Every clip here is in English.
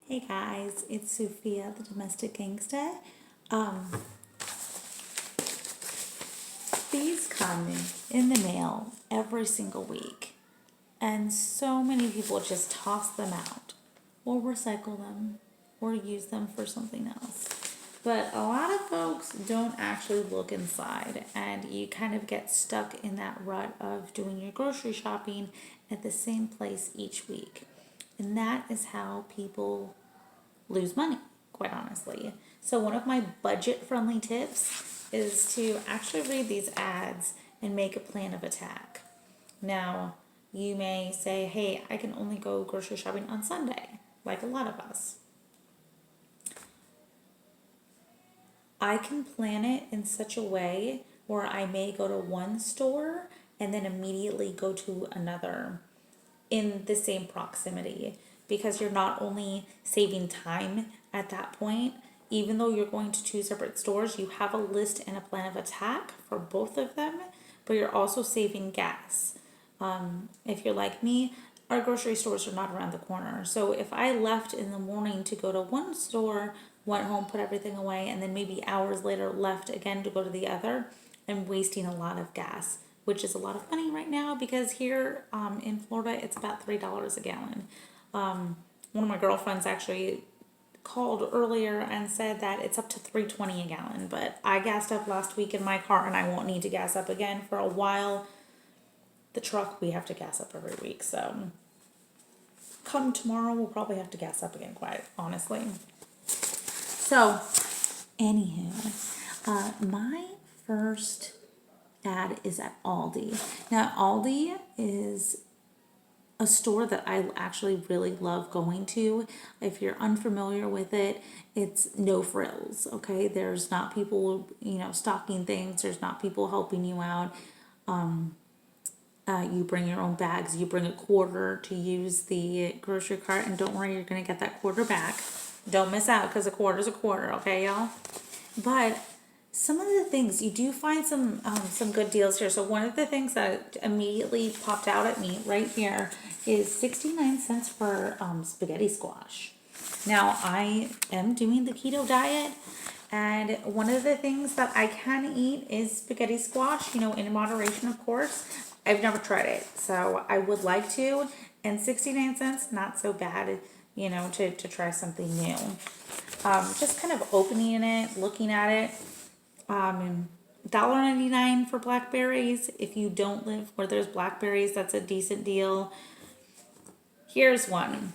Hey guys, it's Sophia, the domestic gangsta. Um, these come in the mail every single week, and so many people just toss them out, or recycle them, or use them for something else. But a lot of folks don't actually look inside, and you kind of get stuck in that rut of doing your grocery shopping at the same place each week. And that is how people lose money, quite honestly. So, one of my budget friendly tips is to actually read these ads and make a plan of attack. Now, you may say, hey, I can only go grocery shopping on Sunday, like a lot of us. I can plan it in such a way where I may go to one store and then immediately go to another in the same proximity, because you're not only saving time at that point, even though you're going to two separate stores, you have a list and a plan of attack for both of them, but you're also saving gas. If you're like me, our grocery stores are not around the corner. So if I left in the morning to go to one store, went home, put everything away, and then maybe hours later left again to go to the other, I'm wasting a lot of gas, which is a lot of money right now because here in Florida it's about $3 a gallon. One of my girlfriends actually called earlier and said that it's up to $3.20 a gallon, but I gassed up last week in my car and I won't need to gas up again for a while. The truck we have to gas up every week, so come tomorrow we'll probably have to gas up again, quite honestly. So anywho, my first ad is at Aldi. Now Aldi is a store that I actually really love going to. If you're unfamiliar with it, it's no frills, okay? There's not people, stocking things. There's not people helping you out. You bring your own bags. You bring a quarter to use the grocery cart, and don't worry, you're gonna get that quarter back. Don't miss out because a quarter's a quarter, okay, y'all? But some of the things you do find some good deals here. So one of the things that immediately popped out at me right here is 69 cents for spaghetti squash. Now I am doing the keto diet, and one of the things that I can eat is spaghetti squash, in moderation, of course. I've never tried it, so I would like to. And 69 cents, not so bad, to try something new. Just kind of opening it, looking at it. $1.99 for blackberries. If you don't live where there's blackberries, that's a decent deal. Here's one.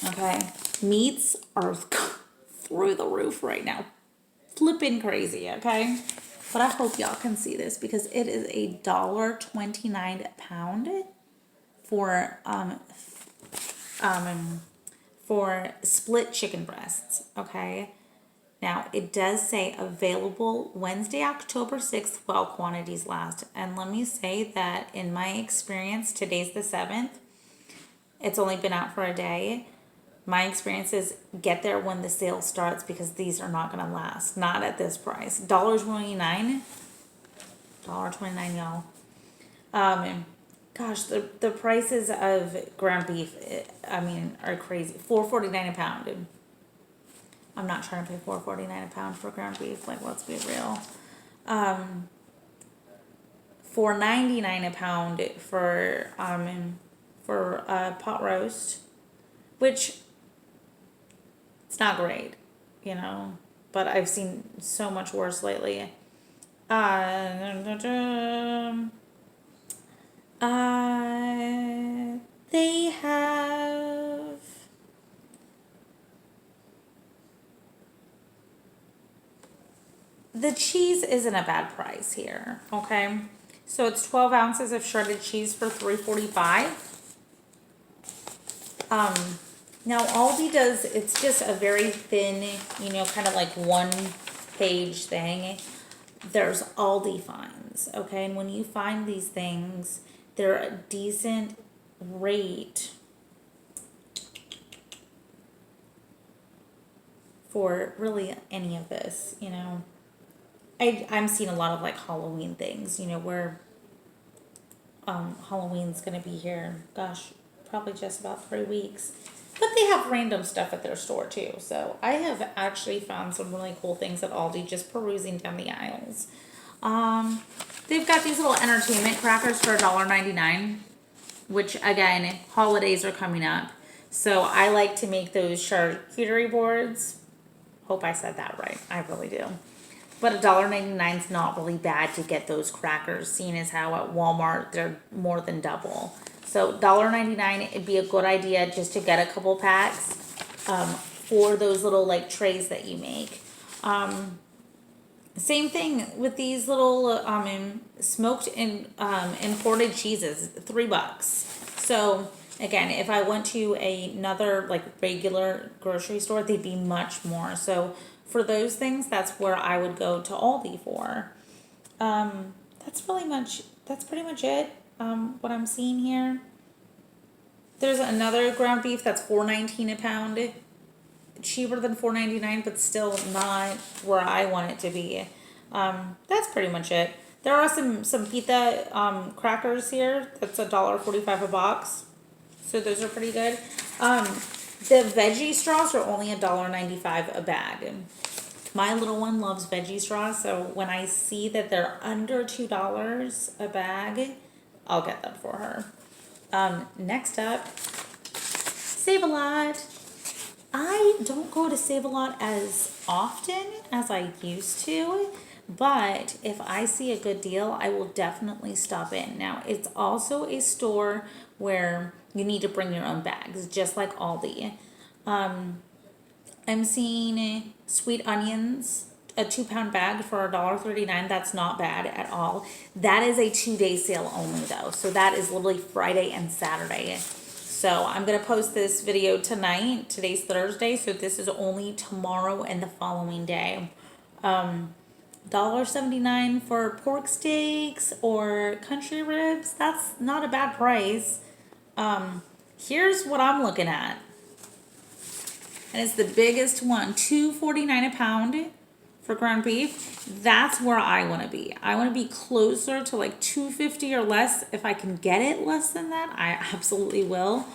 Okay. Meats are through the roof right now. Flipping crazy, okay? But I hope y'all can see this because it is $1.29 a pound for split chicken breasts, okay? Now, it does say available Wednesday, October 6th while quantities last. And let me say that in my experience, today's the 7th. It's only been out for a day. My experience is get there when the sale starts because these are not going to last. Not at this price. $1.29. $1.29, y'all. Gosh, the prices of ground beef, are crazy. $4.49 a pound. I'm not trying to pay $4.49 a pound for ground beef. Like, let's be real. $4.99 a pound for pot roast, which it's not great, But I've seen so much worse lately. They have the cheese isn't a bad price here, okay? So it's 12 ounces of shredded cheese for $3.45. Now Aldi does, it's just a very thin, kind of like one page thing. There's Aldi Fines, okay? And when you find these things, they're a decent rate for really any of this, I'm seeing a lot of like Halloween things, where Halloween's gonna be here, gosh, probably just about 3 weeks. But they have random stuff at their store too. So I have actually found some really cool things at Aldi just perusing down the aisles. Um, they've got these little entertainment crackers for $1.99, which again, holidays are coming up. So I like to make those charcuterie boards. Hope I said that right. I really do. But $1.99 is not really bad to get those crackers, seeing as how at Walmart they're more than double. So $1.99, it'd be a good idea just to get a couple packs for those little like trays that you make. Same thing with these little smoked and imported cheeses, $3. So again, if I went to another like regular grocery store, they'd be much more. So for those things, that's where I would go to Aldi for. That's pretty much it. What I'm seeing here. There's another ground beef that's $4.19 a pound. Cheaper than $4.99, but still not where I want it to be. That's pretty much it. There are some pita crackers here. That's $1.45 a box. So those are pretty good. The veggie straws are only $1.95 a bag. My little one loves veggie straws, so when I see that they're under $2 a bag, I'll get them for her. Next up, Save-A-Lot. I don't go to Save-A-Lot as often as I used to, but if I see a good deal, I will definitely stop in. Now, it's also a store where you need to bring your own bags, just like Aldi. I'm seeing sweet onions, a 2-pound bag for $1.39. That's not bad at all. That is a 2-day sale only though. So that is literally Friday and Saturday. So I'm going to post this video tonight. Today's Thursday. So this is only tomorrow and the following day. $1.79 for pork steaks or country ribs. That's not a bad price. Here's what I'm looking at. And it's the biggest one, $2.49 a pound for ground beef. That's where I want to be. I want to be closer to like $2.50 or less. If I can get it less than that, I absolutely will.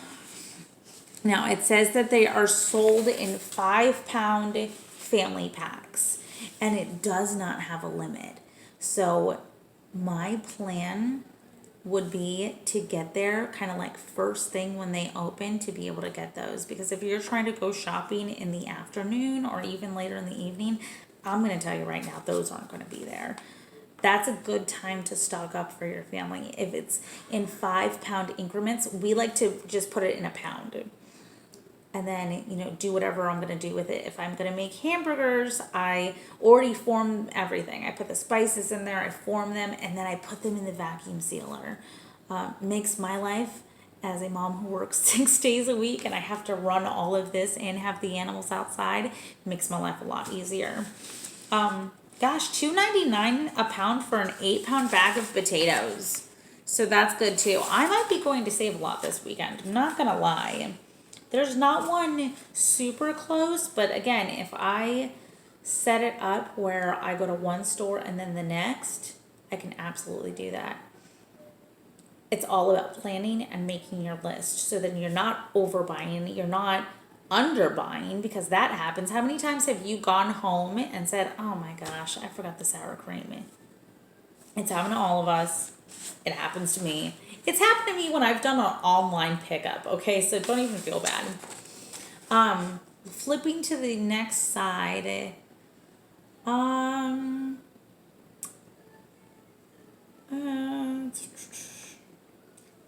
Now it says that they are sold in 5-pound family packs, and it does not have a limit. So my plan would be to get there kind of like first thing when they open to be able to get those, because if you're trying to go shopping in the afternoon or even later in the evening, I'm going to tell you right now, those aren't going to be there. That's a good time to stock up for your family. If it's in 5-pound increments, we like to just put it in a pound. And then, do whatever I'm going to do with it. If I'm going to make hamburgers, I already form everything. I put the spices in there, I form them, and then I put them in the vacuum sealer. Makes my life, as a mom who works 6 days a week, and I have to run all of this and have the animals outside, makes my life a lot easier. Gosh, $2.99 a pound for an 8-pound bag of potatoes. So that's good too. I might be going to Save-A-Lot this weekend. I'm not going to lie. There's not one super close, but again, if I set it up where I go to one store and then the next, I can absolutely do that. It's all about planning and making your list so that you're not overbuying, you're not underbuying, because that happens. How many times have you gone home and said, oh my gosh, I forgot the sour cream? It's happened to all of us. It happens to me. It's happened to me when I've done an online pickup, okay? So don't even feel bad. Flipping to the next side.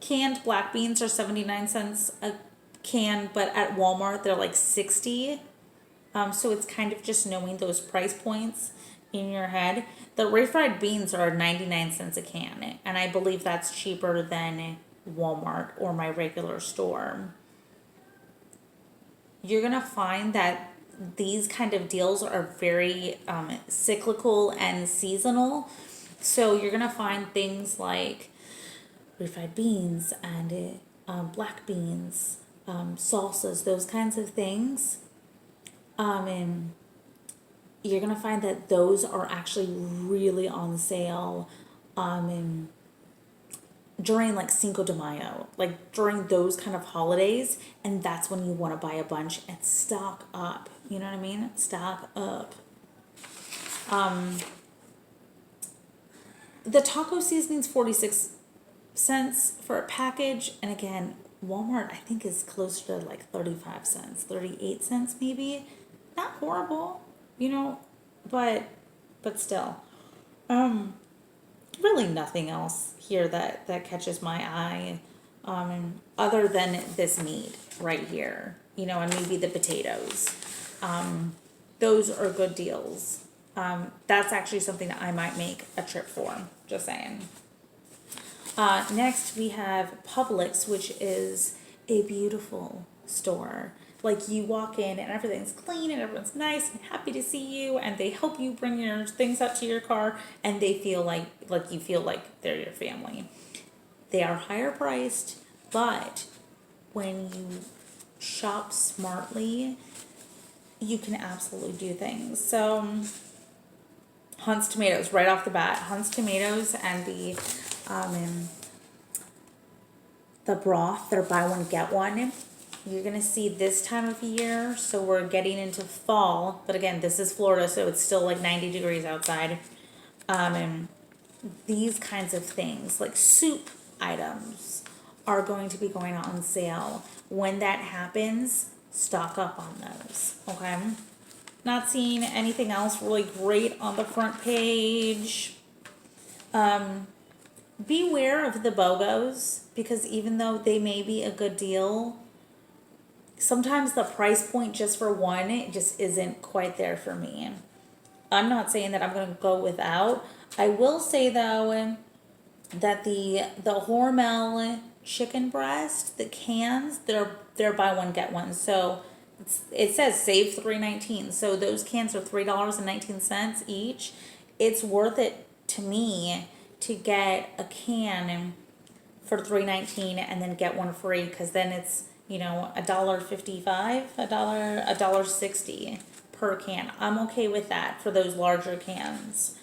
Canned black beans are 79 cents a can, but at Walmart they're like 60. So it's kind of just knowing those price points in your head. The refried beans are 99 cents a can, and I believe that's cheaper than Walmart or my regular store. You're going to find that these kind of deals are very cyclical and seasonal. So you're going to find things like refried beans and black beans, salsas, those kinds of things. And you're going to find that those are actually really on sale during like Cinco de Mayo, like during those kind of holidays, and that's when you want to buy a bunch and stock up. You know what I mean? Stock up. The taco seasoning's 46 cents for a package, and again, Walmart I think is closer to like 35 cents, 38 cents maybe. Not horrible, you know, but still. Really nothing else here that catches my eye, other than this meat right here, you know, and maybe the potatoes. Those are good deals. That's actually something that I might make a trip for, just saying. Next we have Publix, which is a beautiful store. Like you walk in and everything's clean and everyone's nice and happy to see you, and they help you bring your things out to your car, and they feel like you feel like they're your family. They are higher priced, but when you shop smartly, you can absolutely do things. So Hunt's tomatoes right off the bat. Hunt's tomatoes and the broth, they're buy one get one. You're gonna see this time of year, so we're getting into fall, but again, this is Florida, so it's still like 90 degrees outside. And these kinds of things, like soup items, are going to be going on sale. When that happens, stock up on those, okay? Not seeing anything else really great on the front page. Beware of the BOGOs, because even though they may be a good deal, sometimes the price point just for one, it just isn't quite there for me. I'm not saying that I'm going to go without. I will say though that the Hormel chicken breast, the cans, they're buy one get one. So it says save $3.19. So those cans are $3.19 each. It's worth it to me to get a can for $3.19 and then get one free, because then it's, you know, $1.55, $1.60 per can. I'm okay with that for those larger cans.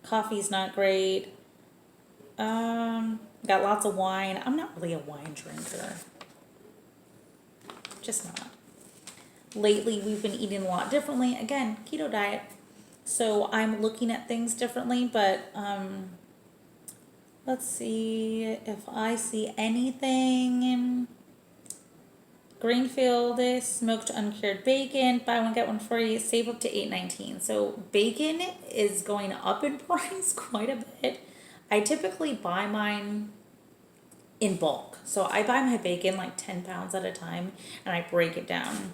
Coffee's not great. Got lots of wine. I'm not really a wine drinker. Just not. Lately, we've been eating a lot differently. Again, keto diet. So I'm looking at things differently, but let's see if I see anything. Greenfield smoked uncured bacon, buy one get one free, save up to $8.19. So bacon is going up in price quite a bit. I typically buy mine in bulk. So I buy my bacon like 10 pounds at a time and I break it down.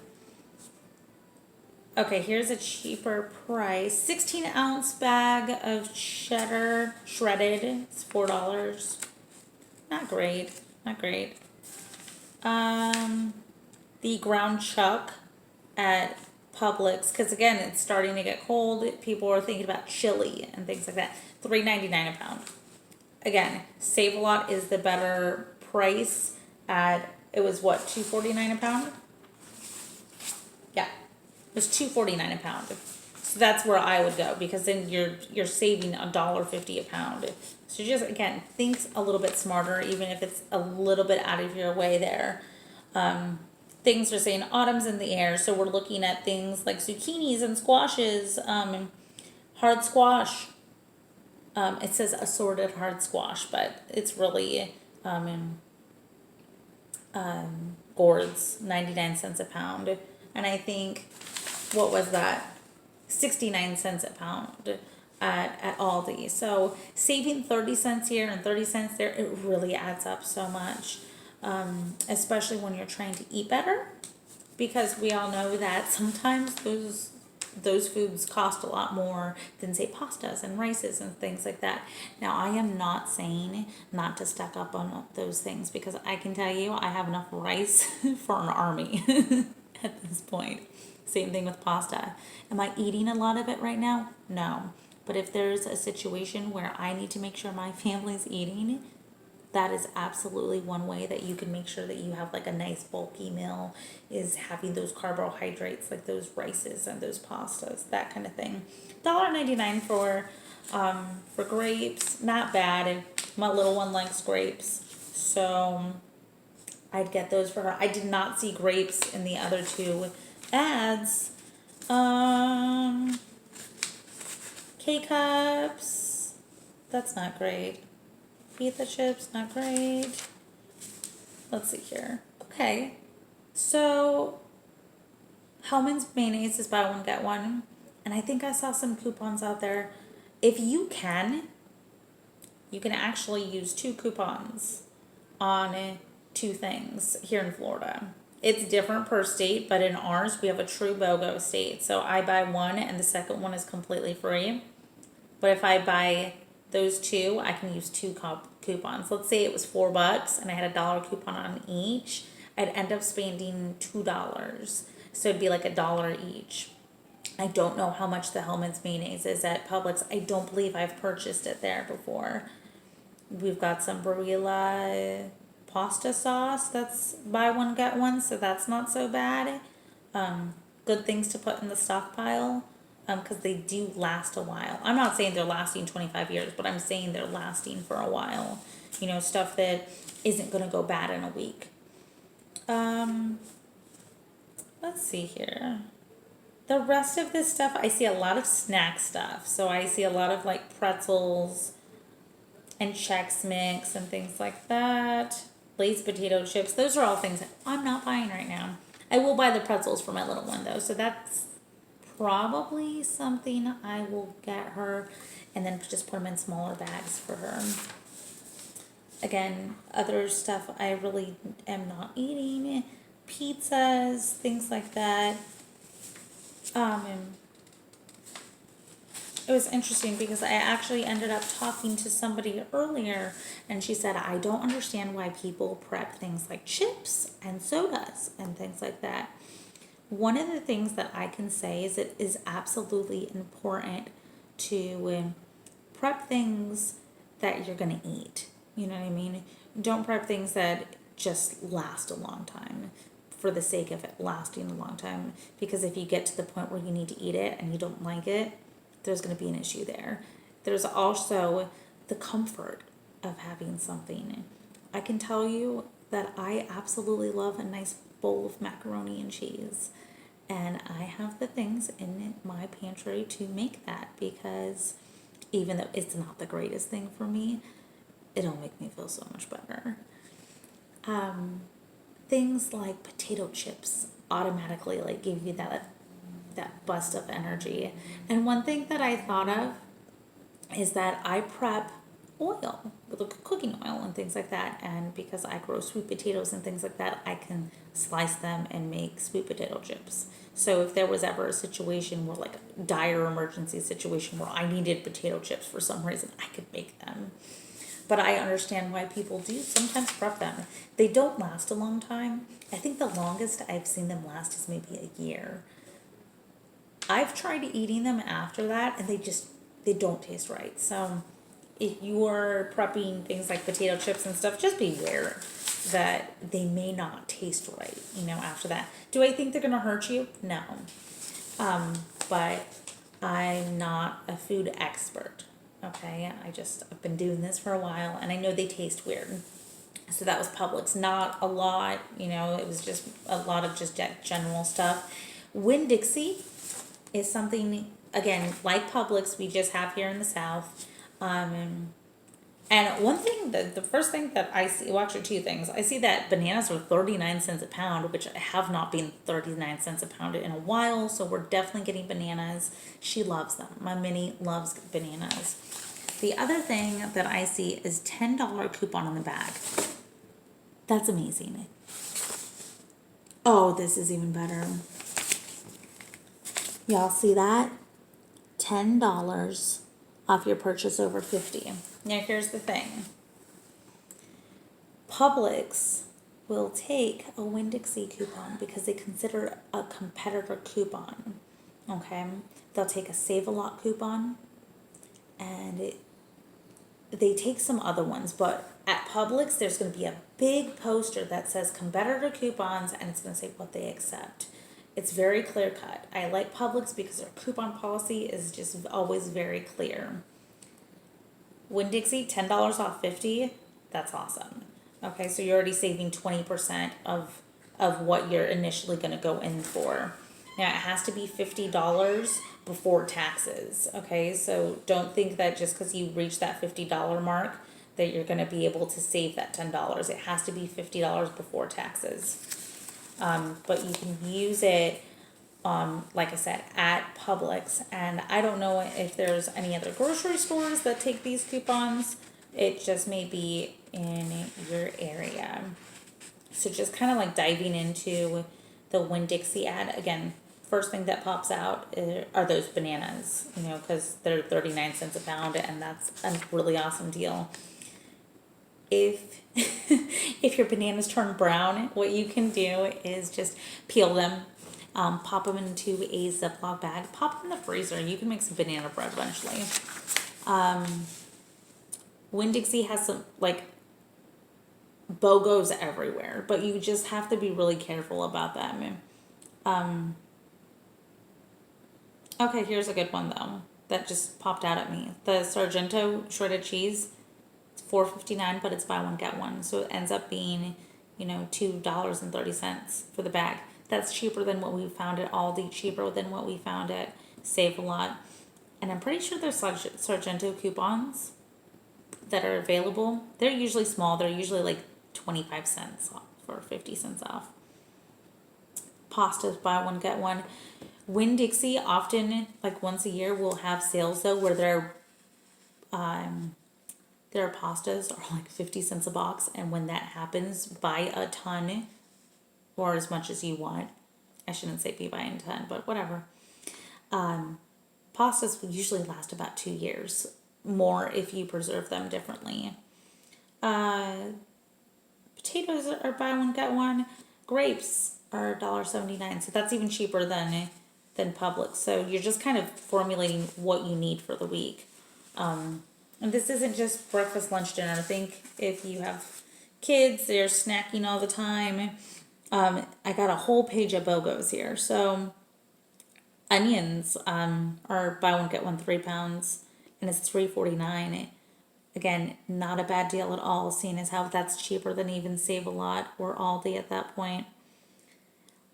Okay, here's a cheaper price. 16-ounce bag of cheddar shredded. It's $4. Not great. Not great. The ground chuck at Publix, because again, it's starting to get cold. People are thinking about chili and things like that. $3.99 a pound. Again, Save-A-Lot is the better price at, it was what, $2.49 a pound? Yeah, it was $2.49 a pound. So that's where I would go, because then you're saving $1.50 a pound. So just, again, think a little bit smarter, even if it's a little bit out of your way there. Things are saying autumn's in the air, so we're looking at things like zucchinis and squashes, hard squash. It says assorted hard squash, but it's really gourds, 99 cents a pound. And I think, what was that? 69 cents a pound at Aldi. So saving 30 cents here and 30 cents there, it really adds up so much. Especially when you're trying to eat better, because we all know that sometimes those foods cost a lot more than, say, pastas and rices and things like that. Now, I am not saying not to stack up on those things, because I can tell you I have enough rice for an army at this point. Same thing with pasta. Am I eating a lot of it right now? No. But if there's a situation where I need to make sure my family's eating, that is absolutely one way that you can make sure that you have like a nice bulky meal, is having those carbohydrates, like those rices and those pastas, that kind of thing. $1.99 for For grapes, not bad. My little one likes grapes, so I'd get those for her. I did not see grapes in the other two ads. Um, K-cups, that's not great. Pizza chips, not great. Let's see here. Okay, so Hellman's mayonnaise is buy one get one, and I think I saw some coupons out there. If you can actually use 2 coupons on 2 things here in Florida. It's different per state, but in ours we have a true BOGO state. So I buy one and the second one is completely free. But if I buy those 2, I can use 2 coupons. Let's say it was $4 and I had a dollar coupon on each. I'd end up spending $2. So it'd be like $1 each. I don't know how much the Hellman's mayonnaise is at Publix. I don't believe I've purchased it there before. We've got some Barilla pasta sauce that's buy one get one, so that's not so bad. Good things to put in the stockpile, because they do last a while. I'm not saying they're lasting 25 years, but I'm saying they're lasting for a while. You know, stuff that isn't going to go bad in a week. Let's see here. The rest of this stuff, I see a lot of snack stuff. So I see a lot of like pretzels and Chex Mix and things like that. Lay's potato chips. Those are all things that I'm not buying right now. I will buy the pretzels for my little one though. So that's probably something I will get her, and then just put them in smaller bags for her. Again, other stuff I really am not eating. Pizzas, things like that. It was interesting because I actually ended up talking to somebody earlier, and she said, I don't understand why people prep things like chips and sodas and things like that. One of the things that I can say is it is absolutely important to prep things that you're going to eat. You know what I mean? Don't prep things that just last a long time for the sake of it lasting a long time. Because if you get to the point where you need to eat it and you don't like it, there's going to be an issue there. There's also the comfort of having something. I can tell you that I absolutely love a nice bowl of macaroni and cheese. And I have the things in my pantry to make that, because even though it's not the greatest thing for me, it'll make me feel so much better. Things like potato chips automatically like give you that bust of energy. And one thing that I thought of is that I prep oil, cooking oil and things like that, and because I grow sweet potatoes and things like that, I can slice them and make sweet potato chips. So if there was ever a situation where, like a dire emergency situation where I needed potato chips for some reason, I could make them. But I understand why people do sometimes prep them. They don't last a long time. I think the longest I've seen them last is maybe a year. I've tried eating them after that, and they don't taste right. So if you're prepping things like potato chips and stuff, just beware that they may not taste right, after that. Do I think they're going to hurt you? No. But I'm not a food expert, okay? I've been doing this for a while, and I know they taste weird. So that was Publix. Not a lot, it was just a lot of just general stuff. Winn-Dixie is something, again, like Publix, we just have here in the South. And one thing, the first thing that I see, well, actually 2 things. I see that bananas are 39 cents a pound, which have not been 39 cents a pound in a while, so we're definitely getting bananas. She loves them. My Minnie loves bananas. The other thing that I see is $10 coupon on the bag. That's amazing. Oh, this is even better. Y'all see that? $10 off your purchase over $50. Now here's the thing. Publix will take a Winn-Dixie coupon because they consider it a competitor coupon. Okay? They'll take a Save-A-Lot coupon, and they take some other ones, but at Publix there's going to be a big poster that says competitor coupons, and it's going to say what they accept. It's very clear cut. I like Publix because their coupon policy is just always very clear. Winn-Dixie, $10 off 50, that's awesome. Okay, so you're already saving 20% of what you're initially gonna go in for. Now, it has to be $50 before taxes, okay? So don't think that just because you reach that $50 mark that you're gonna be able to save that $10. It has to be $50 before taxes. But you can use it, like I said, at Publix. And I don't know if there's any other grocery stores that take these coupons. It just may be in your area. So just kind of like diving into the Winn-Dixie ad. Again, first thing that pops out are those bananas, you know, because they're 39 cents a pound, and that's a really awesome deal. If if your bananas turn brown, what you can do is just peel them, pop them into a Ziploc bag, pop them in the freezer. You can make some banana bread eventually. Winn-Dixie has some like BOGOs everywhere, but you just have to be really careful about them. Okay, here's a good one though that just popped out at me. The Sargento shredded cheese. It's $4.59, but it's buy one get one, so it ends up being, you know, $2.30 for the bag. That's cheaper than what we found at Aldi. Cheaper than what we found at Save a Lot, and I'm pretty sure there's Sargento coupons that are available. They're usually small. They're usually like 25 cents off or 50 cents off. Pastas, buy one get one. Winn-Dixie often, like once a year, will have sales though where their pastas are like 50 cents a box, and when that happens, buy a ton or as much as you want. I shouldn't say be buying a ton, but whatever. Pastas usually last about 2 years, more if you preserve them differently. Potatoes are buy one get one. Grapes are $1.79, so that's even cheaper than Publix. So you're just kind of formulating what you need for the week. And this isn't just breakfast, lunch, dinner. I think if you have kids, they're snacking all the time. I got a whole page of BOGOs here. So onions are buy one get one 3 pounds, and it's $3.49. Again, not a bad deal at all, seeing as how that's cheaper than even Save a Lot or Aldi at that point.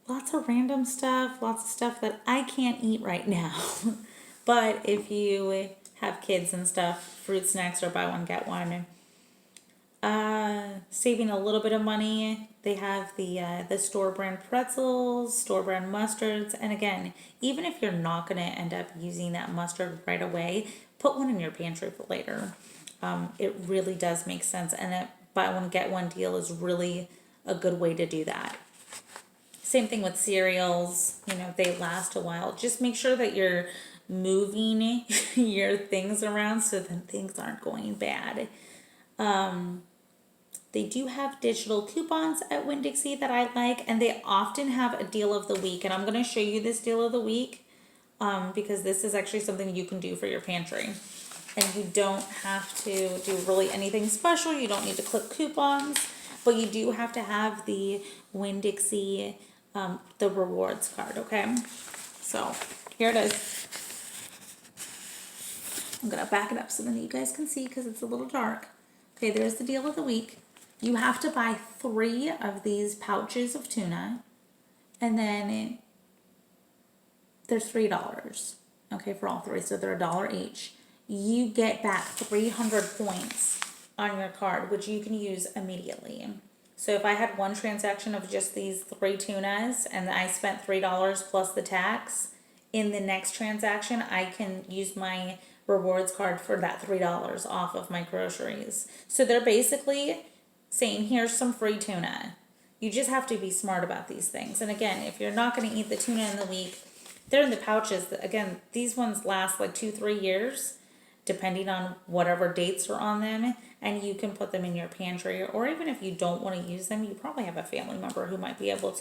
Lots of random stuff, lots of stuff that I can't eat right now. But if you have kids and stuff, fruit snacks are buy one get one. Saving a little bit of money. They have the store brand pretzels, store brand mustards, and again, even if you're not gonna end up using that mustard right away, put one in your pantry for later. It really does make sense, and a buy one get one deal is really a good way to do that. Same thing with cereals, you know, they last a while. Just make sure that you're moving your things around so that things aren't going bad. They do have digital coupons at Winn-Dixie that I like, and they often have a deal of the week. And I'm going to show you this deal of the week because this is actually something you can do for your pantry. And you don't have to do really anything special. You don't need to click coupons, but you do have to have the Winn-Dixie, the rewards card, okay? So here it is. I'm going to back it up so that you guys can see because it's a little dark. Okay, there's the deal of the week. You have to buy 3 of these pouches of tuna, and then there's $3, okay, for all 3, so they're $1 each. You get back 300 points on your card, which you can use immediately. So if I had one transaction of just these 3 tunas and I spent $3 plus the tax, in the next transaction, I can use my rewards card for that $3 off of my groceries. So they're basically saying, here's some free tuna. You just have to be smart about these things. And again, if you're not going to eat the tuna in the week, they're in the pouches. Again, these ones last like 2-3 years, depending on whatever dates are on them. And you can put them in your pantry, or even if you don't want to use them, you probably have a family member who might be able